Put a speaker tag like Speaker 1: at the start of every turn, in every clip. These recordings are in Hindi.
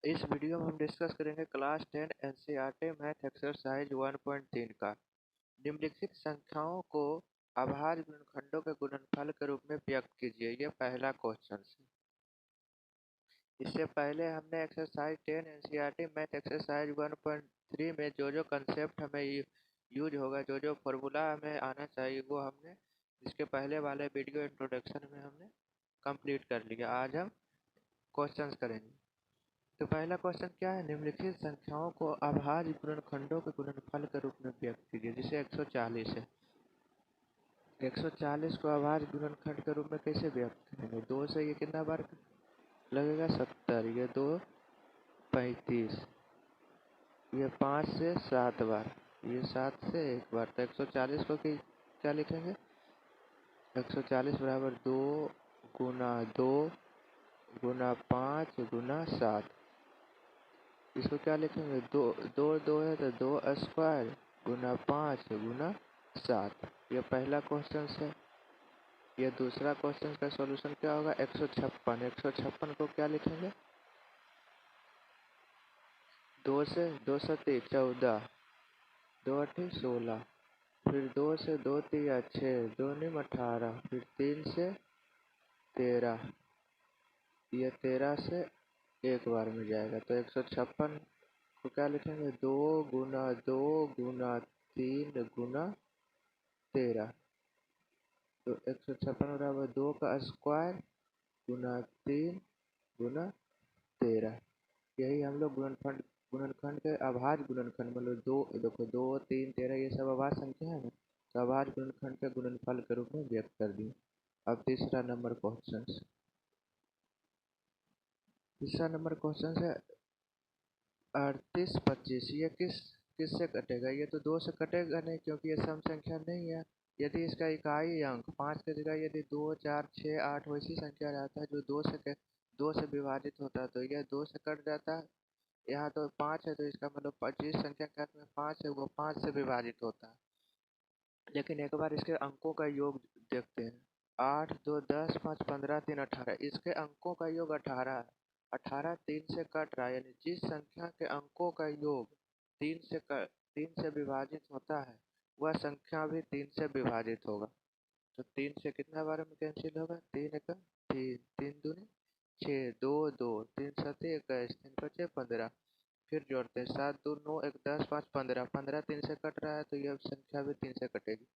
Speaker 1: इस वीडियो में हम डिस्कस करेंगे क्लास 10 एनसीईआरटी मैथ एक्सरसाइज 1.3 का। निम्नलिखित संख्याओं को अभाज्य गुणनखंडों के गुणनफल के रूप में व्यक्त कीजिए। ये पहला क्वेश्चन है। इससे पहले हमने एक्सरसाइज 10 एनसीईआरटी मैथ एक्सरसाइज 1.3 में जो कंसेप्ट हमें यूज होगा, जो फॉर्मूला हमें आना चाहिए, वो हमने इसके पहले वाले वीडियो इंट्रोडक्शन में हमने कंप्लीट कर लिया। आज हम क्वेश्चंस करेंगे। तो पहला क्वेश्चन क्या है? निम्नलिखित संख्याओं को अभाज्य गुणनखंडों के गुणनफल के रूप में व्यक्त कीजिए। जैसे 140 है, 140 को अभाज्य गुणनखंड के रूप में कैसे व्यक्त करेंगे? 2 से ये कितना बार लगेगा? 70। ये 2 35, ये 5 से 7 बार, ये 7 से 1 बार। तो 140 को क्या लिखेंगे? 140 बराबर 2 गुना 2 गुना 5 गुना 7। इसको क्या लिखेंगे? दो दो दो है तो 2 स्क्वायर गुना 5 गुना 7। यह पहला क्वेश्चन है। यह दूसरा क्वेश्चन का सॉल्यूशन क्या होगा? 156। 156 को क्या लिखेंगे? 2 से 2 7 14, 2 8 16, फिर 2 से 2 3 6, 2 9 18, फिर 3 से 13, यह 13 से एक बार में जाएगा। तो 156 को क्या लिखेंगे? 2 गुना 2 गुना 3 गुना 13। तो 156 बराबर 2 का स्क्वायर गुना 3 गुना 13। यही हम लोग गुणनखंड के अभाज्य गुणनखंड, मतलब दो, देखो 2 3 13 ये सब अभाज्य संख्या है ना, तो अभाज्य गुणनखंड के गुणनफल के रूप में व्यक्त कर दिए। अब तीसरा नंबर क्वेश्चन है 38 25। ये किससे कटेगा? ये तो 2 से कटेगा नहीं, क्योंकि ये सम संख्या नहीं है। यदि इसका इकाई अंक 5 की जगह यदि 2 4 6 8 वैसी संख्या रहता है जो 2 से विभाजित होता है, तो यह 2 से कट जाता है। यहाँ तो 5 है, तो इसका मतलब जिस संख्या के अंत में 5 है वो 5 से विभाजित होता है। लेकिन एक बार इसके अंकों का योग देखते हैं। 8 2 10 5 15 3 18। इसके अंकों का योग 18 है। 18 3 से कट रहा है, यानी जिस संख्या के अंकों का योग 3 से विभाजित होता है, वह संख्या भी 3 से विभाजित होगा। तो 3 से कितना बार में कैंसिल होगा? 3 एक 3, 3 दूनी 6, 2 2, 3 7 21, 3 5 15। फिर जोड़ते हैं 7 2 9 1 10 5 15। 15 3 से कट रहा है, तो यह संख्या भी 3 से कटेगी।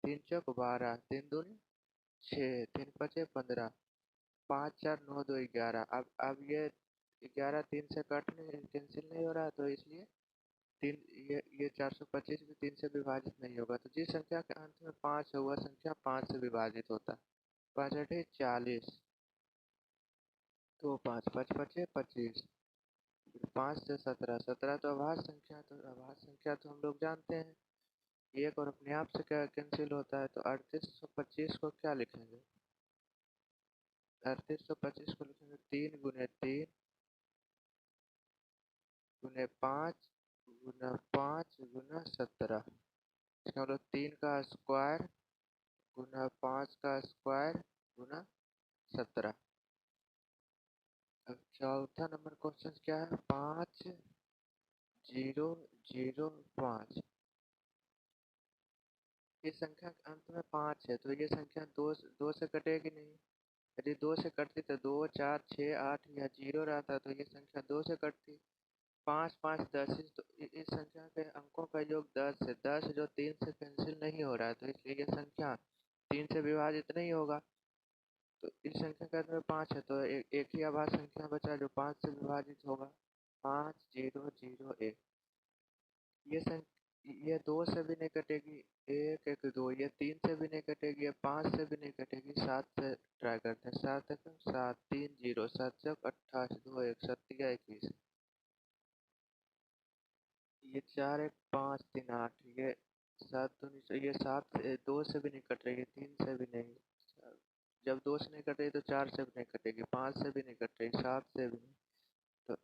Speaker 1: 3 चौक 12, 3 दूनी 6, 3 5 15, 5 4 9 2 11। अब ये 11 3 से कटने कैंसिल नहीं हो रहा, तो इसलिए तीन ये 425 भी 3 से विभाजित नहीं होगा। तो जिस संख्या के अंत में 5 है वह संख्या 5 से विभाजित होता है। 5 8 40, 2 5 5 5 25, 5 से 17। 17 तो अभाज्य संख्या, तो अभाज्य संख्या तो हम लोग जानते हैं, एक और अपने आप से क्या कैंसिल होता है। तो 3825 को क्या लिखेंगे? 3825 को लिखेंगे 3 गुने 3 गुने 5 गुना 5 गुना 17। इसका मतलब 3 का स्क्वायर गुना 5 का स्क्वायर गुना 17। अब चौथा नंबर क्वेश्चन क्या है? 5 0 0 5। इस संख्या के अंत में 5 है, तो ये संख्या दो से कटेगी नहीं। यदि 2 से कटती तो 2 4 6 8 या 0 रहता, तो ये संख्या 2 से कटती। 5 5 10, तो इस संख्या के अंकों का योग 10 है। 10 जो 3 से कैंसिल नहीं हो रहा है, तो इसलिए ये संख्या 3 से विभाजित नहीं होगा। तो इस संख्या के अंत में 5 है, तो एक ही अभाज्य संख्या बचा जो 5 से विभाजित होगा। 5 0 0 1। ये 2 से भी नहीं कटेगी। 1 1 2, ये 3 से भी नहीं कटेगी, ये 5 से भी नहीं कटेगी। 7 से ट्राई करते हैं। 7 1 7, 3 0, 7 से 28, 2 1 7 या 21। ये 4 1 5 3 8, ये 7 2, ये 7 से 2 से भी नहीं कट रही है, 3 से भी नहीं। जब 2 से नहीं कट रही तो 4 से भी नहीं कटेगी, 5 से भी नहीं कट रही, 7 से भी नहीं। तो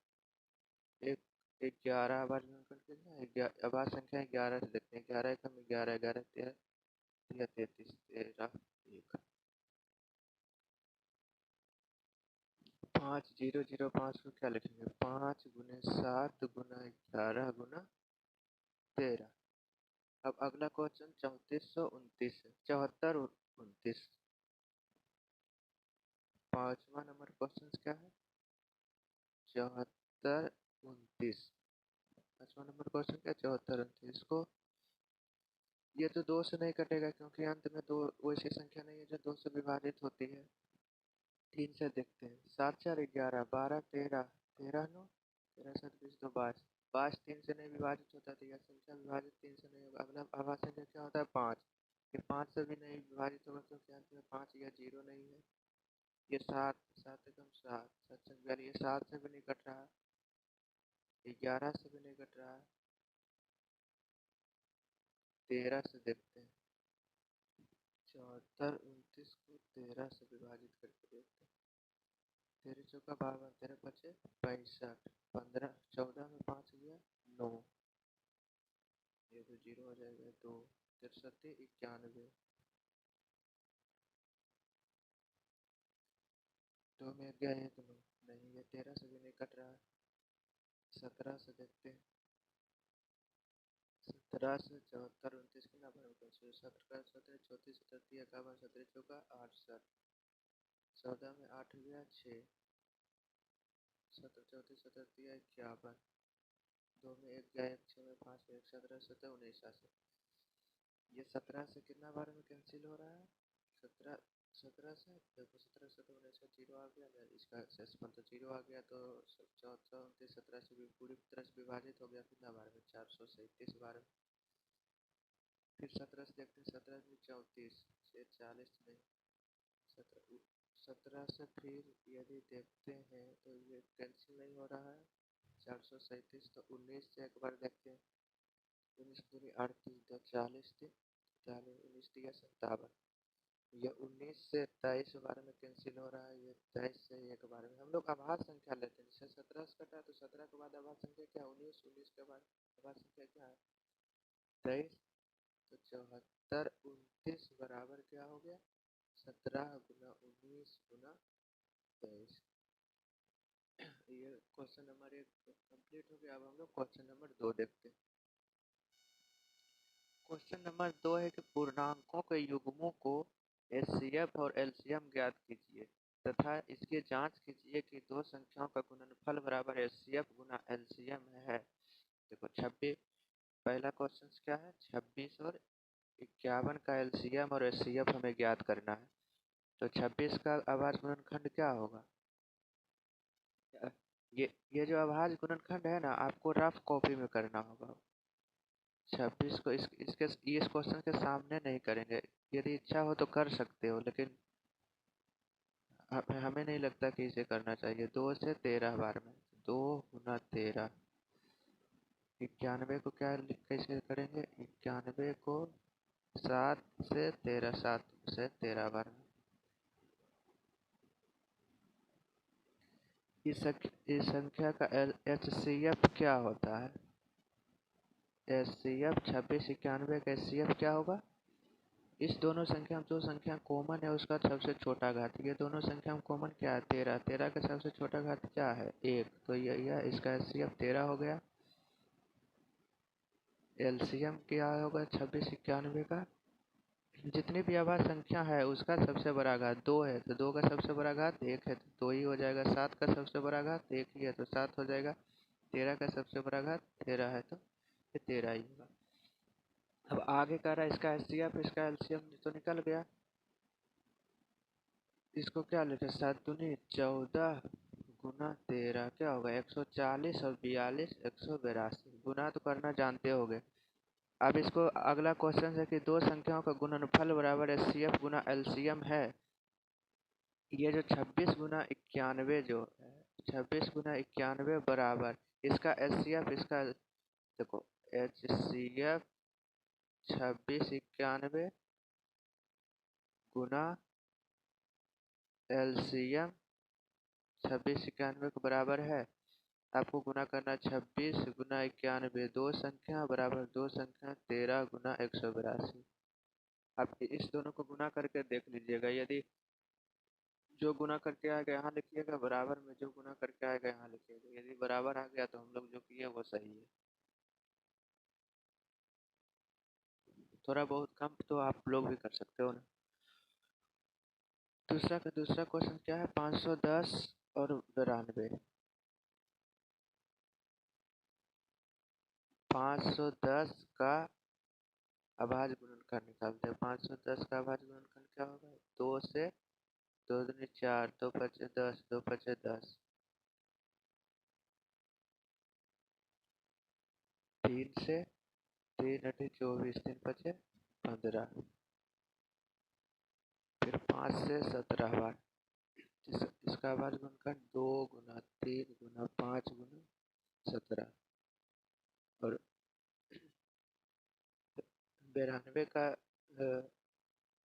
Speaker 1: एक 11 बार में करके ना, अभाज्य संख्या 11 से देखते हैं। 11 1 11, 11 13 33, 13 1। 5005 को क्या लिखेंगे? 5 गुने 7 गुना 11 गुना 13। अब अगला क्वेश्चन 3429 है। 7429। 5वां नंबर क्वेश्चन क्या है? 7429। 5वां नंबर क्वेश्चन क्या? 7429 को ये तो 2 से नहीं कटेगा क्योंकि अंत में दो वैसी संख्या नहीं है जो 2 से विभाजित होती है। 3 से देखते हैं। 7 4 11 12 13 13 9 13 7 20 2 22। 22 3 से नहीं विभाजित होता तो यह संख्या विभाजित 3 से नहीं होगा। अगला आभाज्य संख्या क्या होता है? 5। ये 5 से भी नहीं विभाजित होगा क्योंकि अंत में 5 या 0 नहीं है। ये 7 7 एकम 7 7 से 11, ये 7 से भी नहीं कट रहा है, ये 11 से भी नहीं कट रहा है। 13 से देखते हैं। 7429 को 13 से विभाजित करके देखते हैं। 13 चौका 52, 13 पचे 65, 15 14 में 5 गया 9, ये तो 0 हो जाएगा। 2 63 91, 2 में गया 1 9 नहीं, ये 13 से भी नहीं कट रहा है। 17 से देखते हैं। 17 से 7429 के नंबर में 17 17 34 37 51 17 चौका 68, 14 में 8 गया 6, 17 34 37 51, 2 में 1 गया 1 6 में 5 1 17 17 19 60। ये 17 से कितना बार में कैंसिल हो रहा है? 17 17 से देखो, 17 17 19 का 0 आ गया ना, इसका सेसपन तो 0 आ गया, तो 14 29 17 से भी पूरी तरह से विभाजित हो गया। कितना बार में? 437 बार में। फिर 17 से देखते हैं। 17 में 34 से 40 नहीं, 17 से फिर यदि देखते हैं तो ये कैंसिल नहीं हो रहा है। 437 तो 19 से एक बार देखते हैं। 19 दूनी 38 तो 40 थी, 40 19 दिया 57। ये 19 से 23 बार में कैंसिल हो रहा है। ये 23 से एक बार में। हम लोग आभाज्य संख्या लेते हैं। जैसे 17 से कटा तो 17 के बाद आभाज्य संख्या क्या? 19 19 के बाद आभाज्य संख्या क्या है? 23। तो 7429 बराबर क्या हो गया? 17 गुना 19 गुना 23। ये क्वेश्चन नंबर 1 कंप्लीट हो गया। अब हम लोग क्वेश्चन नंबर 2 देखते हैं। क्वेश्चन नंबर 2 है कि पूर्णांकों के युग्मों को एचसीएफ और एलसीएम ज्ञात कीजिए तथा इसकी जांच कीजिए कि दो संख्याओं का गुणनफल बराबर एचसीएफ गुना एलसीएम है। देखो 26, पहला क्वेश्चन क्या है? 26 और 51 का एलसीएम और एचसीएफ हमें ज्ञात करना है। तो 26 का अभाज्य गुणनखंड क्या होगा? ये जो अभाज्य गुणनखंड है ना, आपको रफ कॉपी में करना होगा। 26 को इस क्वेश्चन के सामने नहीं करेंगे। यदि इच्छा हो तो कर सकते हो, लेकिन हमें नहीं लगता कि इसे करना चाहिए। 2 से 13 बार में 2 गुना 13। 91 को क्या कैसे करेंगे? 91 को 7 से 13, 7 से 13 बार में। इस संख्या का एचसीएफ क्या होता है? एचसीएफ 26 91 का एचसीएफ क्या होगा? इस दोनों संख्या में जो संख्या कॉमन है उसका सबसे छोटा घात। ये दोनों संख्या में कॉमन क्या है? 13। 13 का सबसे छोटा घात क्या है? 1। तो यह इसका एचसीएफ 13 हो गया। एलसीएम क्या होगा 26 91 का? जितनी भी अभाज्य संख्या है उसका सबसे बड़ा घात 2 है, तो 2 का सबसे बड़ा घात 1 है, तो 2 ही हो जाएगा। 7 का सबसे बड़ा घात 1 ही है, तो 7 हो जाएगा। 13 का सबसे बड़ा घात 13 है, तो ये 13 ही होगा। अब आगे कह रहा है इसका एचसीएफ इसका एलसीएम तो निकल गया। इसको क्या लिखे? 7 दूनी 14 गुना 13 क्या होगा? 140 और 42 182। गुना तो करना जानते होगे। अब इसको अगला क्वेश्चन है कि दो संख्याओं का गुणनफल बराबर एचसीएफ गुना एलसीएम है। ये जो 26 गुना 91 जो है, 26 गुना 91 बराबर इसका एचसीएफ इसका देखो, एचसीएफ 26 91 गुना एलसीएम 26 91 के बराबर है। आपको गुना करना 26 गुना 91, दो संख्या बराबर दो संख्या 13 गुना 182। आप इस दोनों को गुना करके देख लीजिएगा। यदि जो गुना करके आएगा यहाँ लिखिएगा, बराबर में जो गुना करके आएगा यहाँ लिखिएगा। यदि बराबर आ गया तो हम लोग जो किए वो सही है। थोड़ा बहुत कम तो आप लोग भी कर सकते हो ना। दूसरा क्वेश्चन क्या है, 510 और 92। 510 का अभाज्य गुणनखंड निकालते हैं। 510 का अभाज्य गुणनखंड क्या होगा, 2 से 2 दूनी 4, 2 पचे 10, 2 पचे 10, 3 से 3 अठी 24, 3 पचे 15, फिर 5 से 17 बार। इसका अभाज्य गुणनखंड 2 गुना 3 गुना 5 गुना 17। और 92 का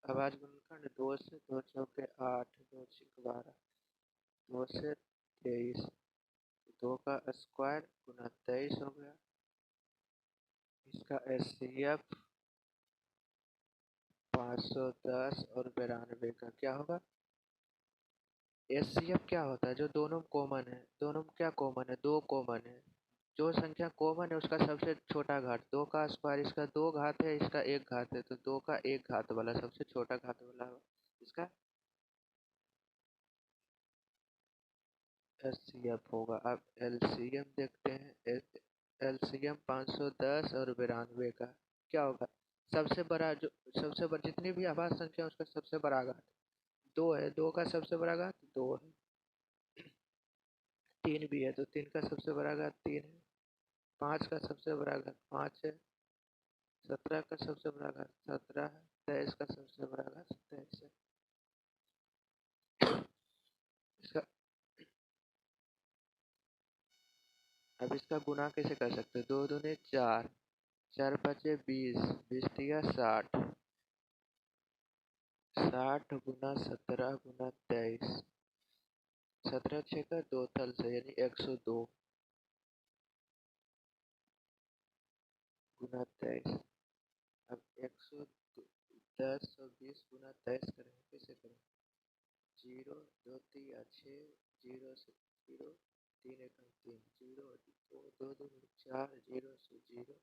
Speaker 1: अभाज्य गुणनखंड 2 से 2 चौके 8, 2 छीक 12, 2 से 23, 2 का स्क्वायर गुना 23 हो गया। इसका एचसीएफ 510 और 92 का क्या होगा। एचसीएफ क्या होता है, जो दोनों कॉमन है। दोनों में क्या कॉमन है, 2 कॉमन है। जो संख्या कॉमन है उसका सबसे छोटा घात, 2 का स्क्वायर, इसका 2 घात है, इसका 1 घात है, तो 2 का 1 घात वाला सबसे छोटा घात वाला इसका एचसीएफ होगा। अब एलसीएम देखते हैं। एलसीएम 510 और 92 का क्या होगा। सबसे बड़ा जो सबसे बड़ा जितनी भी आभाज्य संख्या है उसका सबसे बड़ा घात 2 है। 2 का सबसे बड़ा घात 2 है। 3 भी है तो 3 का सबसे बड़ा घात 3 है। 5 का सबसे बड़ा घात 5 है। 17 का सबसे बड़ा घात 17 है। 23 का सबसे बड़ा घात 23 है। इसका अब इसका गुना कैसे कर सकते हैं, 2 दूनी 4, 4 पचे 20, 20 तिया 60, 60 गुना 17 गुना 23, 17 छेका 2 तल से यानी 102 गुना 23। अब 110 और 20 गुना 23 करेंगे, कैसे करेंगे, 0 2 तिया 6, 0 से 0, 3 एकम 3, 0 2 2 2 4, 0 से 0,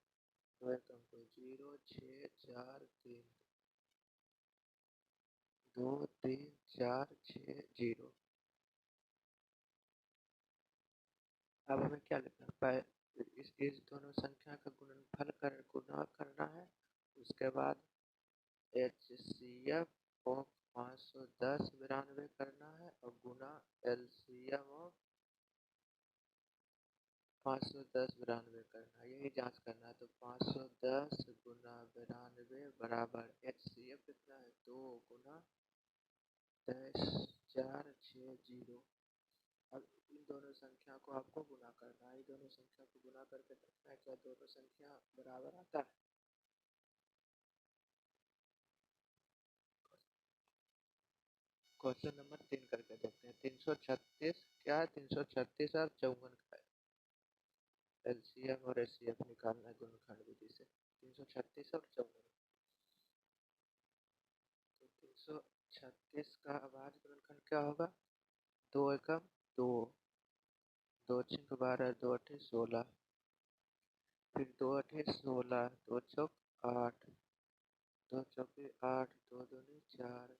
Speaker 1: 2 एकम 2, 0 6 4 3, 2 3 4 6 0। अब हमें क्या लिखना है, इस दोनों संख्या का गुणनफल गुना करना है। उसके बाद एचसीएफ ऑफ 510 92 करना है और गुना एलसीएम ऑफ 510 92 करना है, यही जांच करना है। तो 510 गुना 92 बराबर एचसीएफ कितना है, 2 गुना 10 4 6 0। अब इन दोनों संख्या को आपको गुना करना है। इन दोनों संख्या को गुना करके देखना है क्या दोनों संख्या बराबर आता है। क्वेश्चन नंबर 3 करके देखते हैं। 336 क्या है, 336 और 54 का एलसीएम और एचसीएफ निकालना है गुणनखंड विधि से। 336 और 54, तो 336 का अभाज्य गुणनखंड क्या होगा, 2 एकम 2, 2 छिक 12, 2 अठी 16, फिर 2 अठी 16, 2 चौक 8, 2 चौके 8, 2 दूनी 4,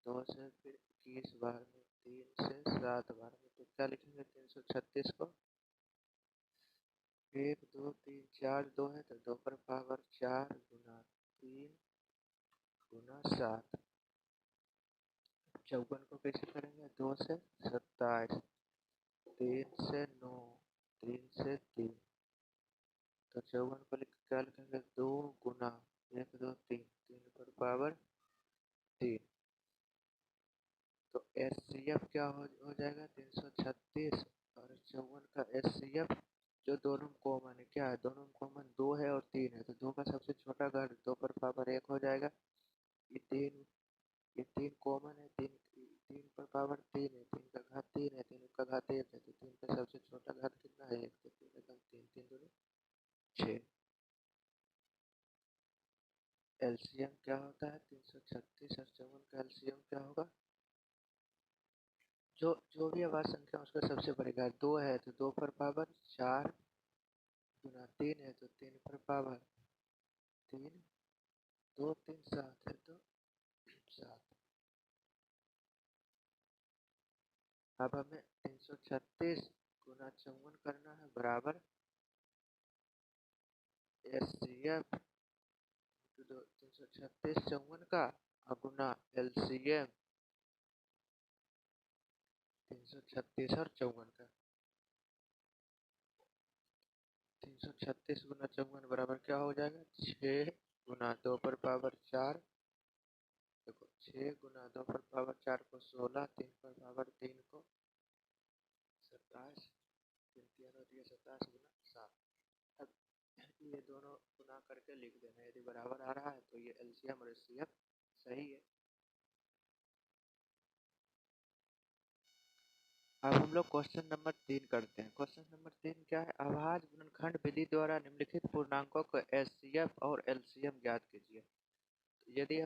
Speaker 1: 2 से फिर 21 बार में, 3 से 7 बार में। तो क्या लिखेंगे 336 को, 1 2 3 4 2 है तो 2 पर पावर 4 गुना 3 गुना 7। 54 को कैसे करेंगे, 2 से 27, 3 से 9, 3 से 3, तो 54 को क्या लिखेंगे, 2 गुना 1 2 3, 3 पर पावर 3। तो एचसीएफ क्या हो जाएगा, 336 और 54 का एचसीएफ जो दोनों कॉमन है, क्या है दोनों कॉमन 2 है और 3 है, तो 2 का सबसे छोटा घात 2 पर पावर 1 हो जाएगा। ये 3 कॉमन है, 3 पर पावर 3 है, 3 का घात 3 है, 3 का घात 1 है, तो 3 का सबसे छोटा घात कितना है 1, तो 3 एकम 3, 3 दूनी 6। एलसीएम क्या होता है, 336 और 54 का एलसीएम क्या होगा, जो भी अभाज्य संख्या उसका सबसे बड़ी घात 2 है तो 2 पर पावर 4 गुना 3 है तो 3 पर पावर 3 2 3 7 है तो 7। अब हमें 336 गुना 54 करना है बराबर एचसीएफ 336 54 का गुना एलसीएम 336 और 54 का। 336 गुना 54 बराबर क्या हो जाएगा 6 गुना 2 पर पावर 4। देखो 6 गुना 2 पर पावर 4 को 16, 3 पर पावर 3 को 27, 3 3 और ये 27 गुना 7। अब ये दोनों गुना करके लिख देना, यदि बराबर आ रहा है तो ये एलसीएम और एचसीएफ सही है। अब हम लोग क्वेश्चन नंबर 3 करते हैं। क्वेश्चन नंबर 3 क्या है, अभाज्य गुणनखंड विधि द्वारा निम्नलिखित पूर्णांकों को एचसीएफ और एलसीएम ज्ञात कीजिए। यदि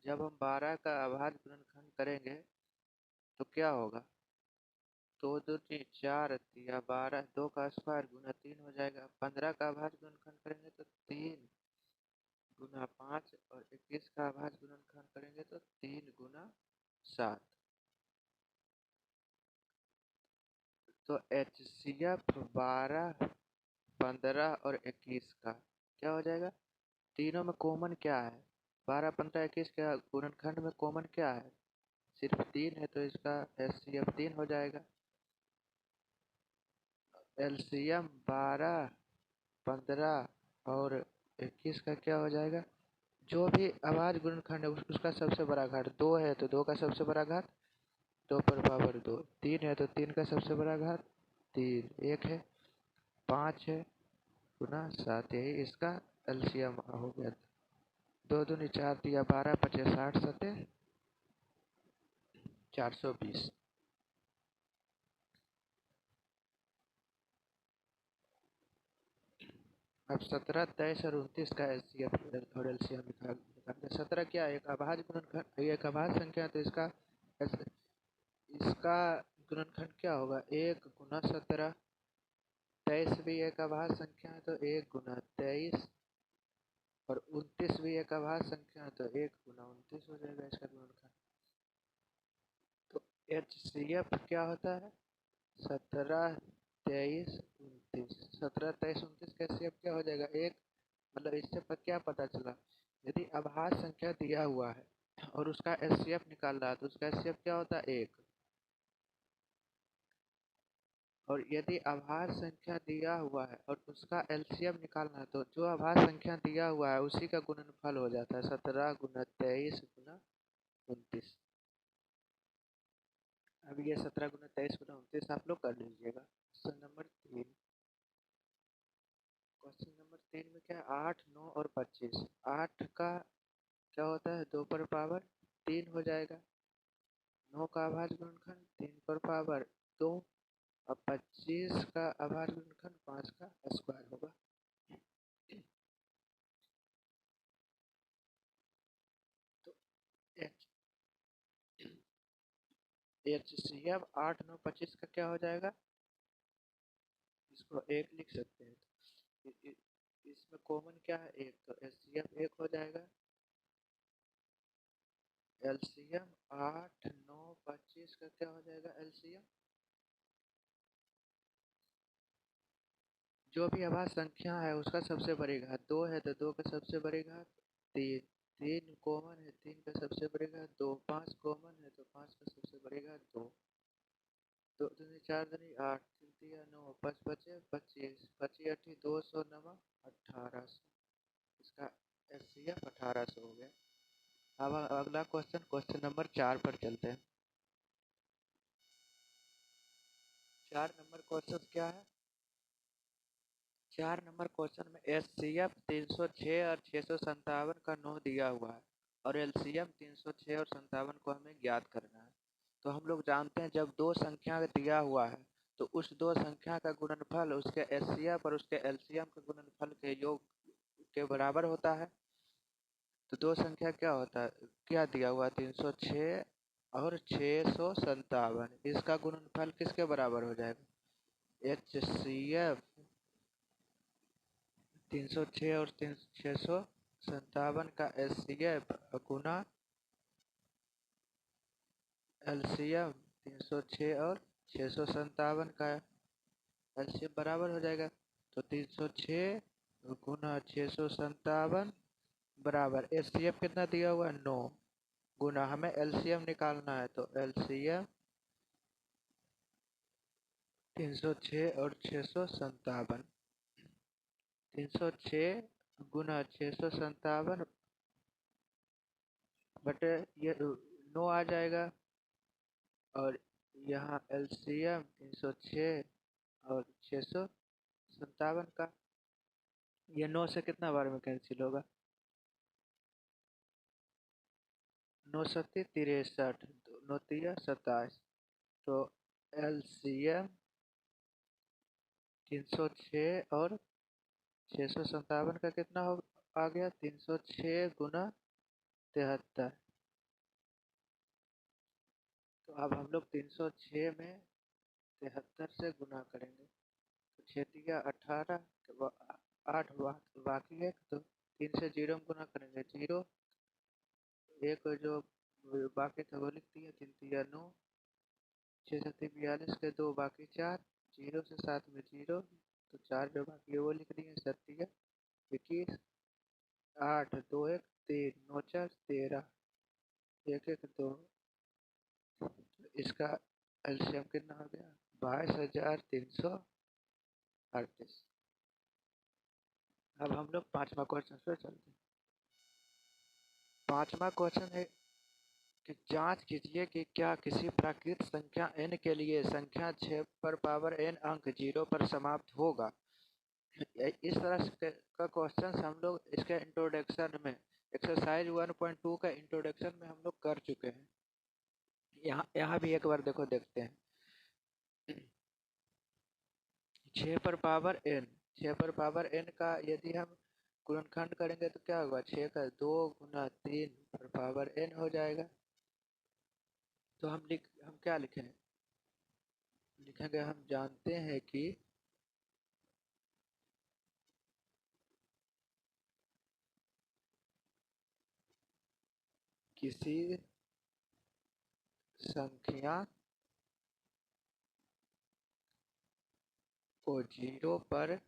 Speaker 1: जब हम 12 का अभाज्य गुणनखंड करेंगे तो क्या होगा, 2 2 4 या 12 2 का स्क्वायर गुना 3 हो जाएगा। 15 का अभाज्य गुणनखंड करेंगे तो 3 गुना 5 और 21 का अभाज्य गुणनखंड करेंगे तो 3 गुना 7। तो एचसीएफ 12 15 और 21 का क्या हो जाएगा, तीनों में कॉमन क्या है, 12 15 21 का गुणनखंड में कॉमन क्या है, सिर्फ 3 है तो इसका एचसीएफ 3 हो जाएगा। एलसीएम 12 15 और 21 का क्या हो जाएगा, जो भी अभाज्य गुणनखंड है उसका सबसे बड़ा घात 2 है तो 2 का सबसे बड़ा घात 2 पर पावर 2, 3 है तो 3 का सबसे बड़ा घात 3, 1 है 5 है गुना 7, यही इसका एलसीएम हो गया। 2 दूनी 4 दिया 12 5 60 7 420। अब 17 23 और 29 का एचसीएफ और एलसीएम निकालते। 17 क्या है, एक अभाज्य गुणनखंड, एक अभाज्य संख्या तो इसका गुणनखंड क्या होगा 1 गुना 17। 23 भी एक अभाज्य संख्या है तो 1 गुना 23 और 29 भी एक अभाज्य संख्या है तो 1 गुना 29 हो जाएगा इसका गुणनखंड। तो एचसीएफ क्या होता है 17 23 29। 17 23 29 का एचसीएफ क्या हो जाएगा 1, मतलब इससे पर क्या पता चला, यदि अभाज्य संख्या दिया हुआ है और उसका एचसीएफ निकाल रहा है तो उसका एचसीएफ क्या होता है 1। और यदि अभाज्य संख्या दिया हुआ है और उसका एलसीएम निकालना है तो जो अभाज्य संख्या दिया हुआ है उसी का गुणनफल हो जाता है 17 गुना 23 गुना 29। अब ये 17 गुना 23 गुना 29 आप लोग कर लीजिएगा। Question number 3। क्वेश्चन नंबर 3 में क्या है 8 9 और 25। 8 का क्या होता है 2 पर पावर 3 हो जाएगा। 9 का अभाज्य गुणनखंड 3 पर पावर 2 और 25 का अभाज्य गुणनखंड 5 का स्क्वायर होगा। तो एचसीएफ 8 9 25 का क्या हो जाएगा, इसको 1 लिख सकते हैं। तो इसमें कॉमन क्या है 1, तो एचसीएफ 1 हो जाएगा। एलसीएम 8 9 25 का क्या हो जाएगा एलसीएम, जो भी अभाज्य संख्या है उसका सबसे बड़ी घात 2 है तो 2 का सबसे बड़ी घात 3, 3 कॉमन है 3 का सबसे बड़ी घात 2, 5 कॉमन है तो 5 का सबसे बड़ी घात 2, 2 दूनी 4 दूनी 8 3 तिया 9 5 बचे 25 25 8 200 9 1800, इसका एचसीएफ 1800 हो गया। अब अगला क्वेश्चन, क्वेश्चन नंबर 4 पर चलते हैं। 4 नंबर क्वेश्चन क्या है, 4 नंबर क्वेश्चन में एचसीएफ 306 और 657 का 9 दिया हुआ है और एलसीएम 306 और 57 को हमें ज्ञात करना है। तो हम लोग जानते हैं जब दो संख्या दिया हुआ है तो उस दो संख्या का गुणनफल उसके एचसीएफ और उसके एलसीएम के गुणनफल के योग के बराबर होता है। तो दो संख्या क्या होता है, क्या दिया हुआ है 306 और 657, इसका गुणनफल किसके बराबर हो जाएगा? HCF 306 और 657 का HCF गुना LCM 306 और 657 का LCM बराबर हो जाएगा। तो 306 गुना 657 बराबर HCF कितना दिया हुआ है? 9 गुना हमें LCM निकालना है, तो LCM 306 और 657, 306 गुना 657 बटे ये 9 आ जाएगा। और यहाँ LCM 306 और 657 का ये 9 से कितना बार में कैंसिल होगा? 9 सत्ती 63, 9 तिया 27। तो LCM 306 और 657 का कितना हो आ गया? 306 गुना 73। तो अब हम लोग 306 में 73 से गुना करेंगे, तो 6 तिया 18, 8 बाकी है, तो 3 से 0 में गुना करेंगे, 0 एक जो बाकी था वो लिख दिया, 3 तिया 9, 6 सत्ती 42 के 2 बाकी 4, 0 से 7 में 0, तो 4 जो बाकी है वो लिख दिए, सत्तिया 21, 8 2 1 3, 9 4 13, 1 1 2। तो इसका एलसीएम कितना हो गया? 22,338। अब हम लोग पांचवा क्वेश्चन पे चलते हैं। पांचवा क्वेश्चन है कि जांच कीजिए कि क्या किसी प्राकृत संख्या n के लिए संख्या 6 पर पावर n अंक 0 पर समाप्त होगा। इस तरह का क्वेश्चन हम लोग इसके इंट्रोडक्शन में एक्सरसाइज 1.2 का इंट्रोडक्शन में हम लोग कर चुके हैं। यहाँ भी एक बार देखो, देखते हैं। 6 पर पावर n, 6 पर पावर n का यदि हम गुणनखंड करेंगे तो क्या होगा? 6 का 2 गुना 3 पर पावर n हो जाएगा। तो हम क्या लिखें? लिखेंगे, हम जानते हैं कि किसी संख्या को 0 पर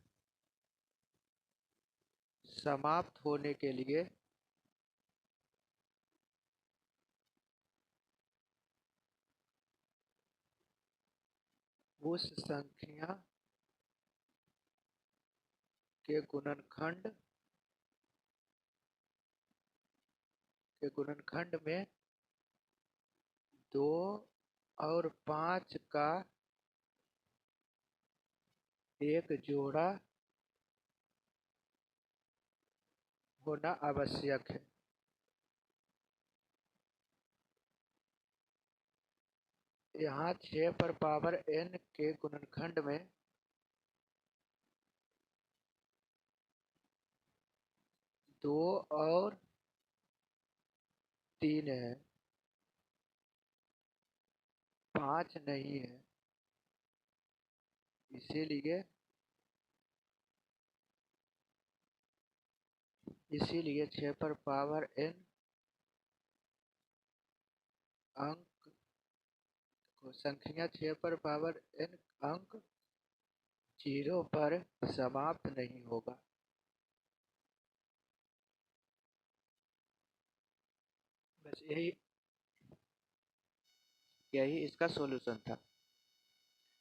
Speaker 1: समाप्त होने के लिए उस संख्या के गुणनखंड में 2 और 5 का एक जोड़ा होना आवश्यक है। यहाँ 6 पर पावर n के गुणनखंड में 2 और 3 है, 5 नहीं है। इसीलिए 6 पर पावर n अंक संख्या 6 पर पावर n अंक 0 पर समाप्त नहीं होगा। बस यही इसका सॉल्यूशन था।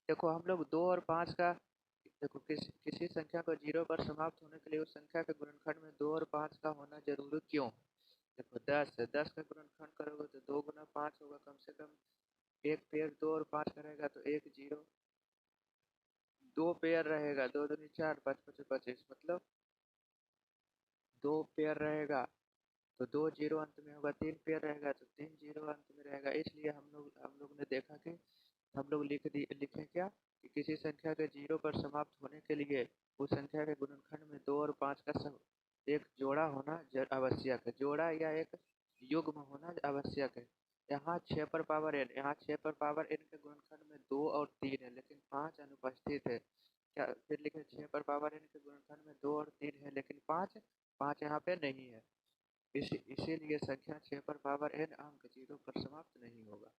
Speaker 1: देखो हम लोग 2 और 5 का, देखो किसी संख्या को 0 पर समाप्त होने के लिए उस संख्या के गुणनखंड में 2 और 5 का होना जरूरी क्यों? देखो 10 है, 10 का गुणनखंड करोगे तो 2 गुना 5 होगा, कम से कम एक पेयर 2 और 5 का रहेगा, तो एक 0, 2 पेयर रहेगा, 2 दूनी 4, 5 5 25, मतलब 2 पेयर रहेगा तो 2 0 अंत में होगा, 3 पेयर रहेगा तो 3 0 अंत में रहेगा। इसलिए हम लोग ने देखा कि हम लोग लिखे क्या कि किसी संख्या के 0 पर समाप्त होने के लिए उस संख्या के गुणनखंड में 2 और 5 का एक जोड़ा होना आवश्यक है। जोड़ा या एक युग्म होना आवश्यक है। यहाँ 6 पर पावर n, यहाँ 6 पर पावर n के गुणनखंड में 2 और 3 है, लेकिन 5 अनुपस्थित है। क्या फिर लिखे 6 पर पावर n के गुणनखंड में 2 और 3 है, लेकिन 5 यहाँ पे नहीं है। इसीलिए संख्या 6 पर पावर n अंक 0 पर समाप्त नहीं होगा।